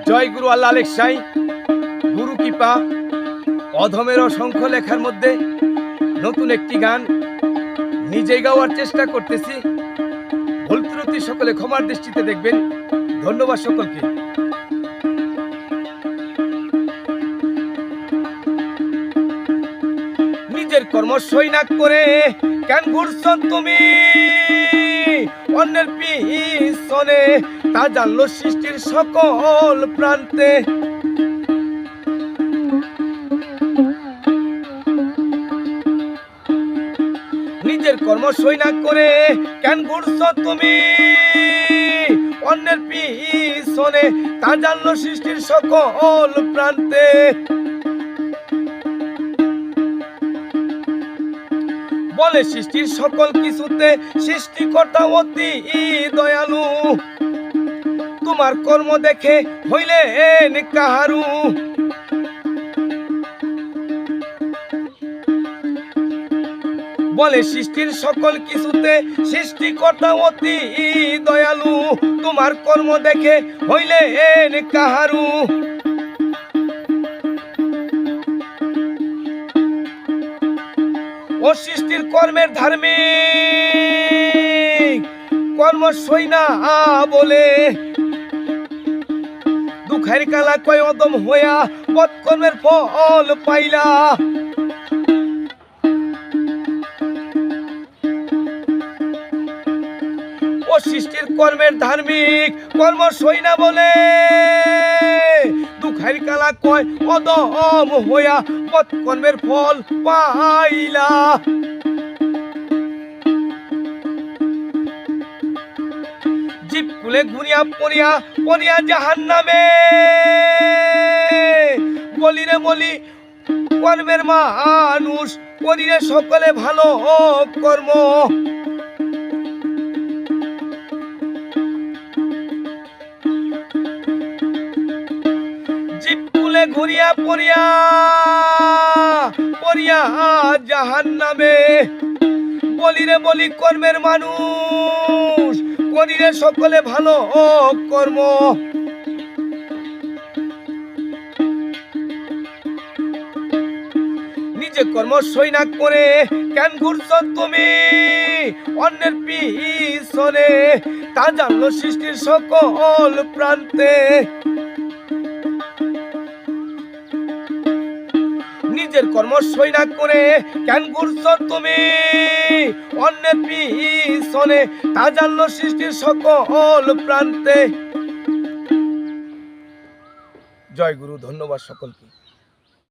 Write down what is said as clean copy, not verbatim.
জয় গুরু আল্লাহ আলেক সাই। গুরু কৃপা অধমের অসংখ্য লেখার মধ্যে নতুন একটি গান নিজেই গাওয়ার চেষ্টা করতেছি। ভুল ত্রুটি সকলে ক্ষমার দৃষ্টিতে দেখবেন। ধন্যবাদ সকলকে। নিজের কর্ম সই না করে কেন ঘুরছ তুমি অন্যের পিছনে? তা জানলো সৃষ্টির সকল প্রান্তে। নিজের কর্ম সই না করে কেন ঘুরছ তুমি অন্যের পিছনে? তা জানলো সৃষ্টির সকল প্রান্তে। বলে সৃষ্টির সকল কিছুতে সৃষ্টিকর্তা অতি দয়ালু। তোমার কর্ম দেখে হইলেন কাহারু। বলে সৃষ্টির সকল কিছুতে সৃষ্টিকর্তা অতি দয়ালু। তোমার কর্ম দেখে হইলেন কাহারু। ও সৃষ্টির কর্মের ধার্মিক কর্ম সই না বলে দুঃখের কালা কয় অদম হইয়া বৎকর্মের ফল পাইলা। ও সৃষ্টির কর্মের ধার্মিক কর্ম সই না বলে দুঃখের কালা কয় অদম হইয়া বৎকর্মের ফল পাইলা। জীব কুলে ঘুরিয়া পড়িয়া পড়িয়া জাহান্নামে। বলি রে বলি কর্মের মানুষ করিলে সকলে ভালো কর্ম। ঘুরিয়া পড়িয়া পড়িয়া জাহান্নামে। বলি রে বলি কর্মের মানুষ করিলে সকলে ভালো কর্ম। নিজে কর্ম সই না করে কেন ঘুরছ তুমি অন্যের পিছনে? তা জানলো সৃষ্টির সকল প্রান্তে। নিজের কর্ম সই না করে কেন ঘুরছ তুমি অন্যের পিছনে? তা জানলো সৃষ্টির সকল প্রান্তে। জয় গুরু। ধন্যবাদ সকলকে।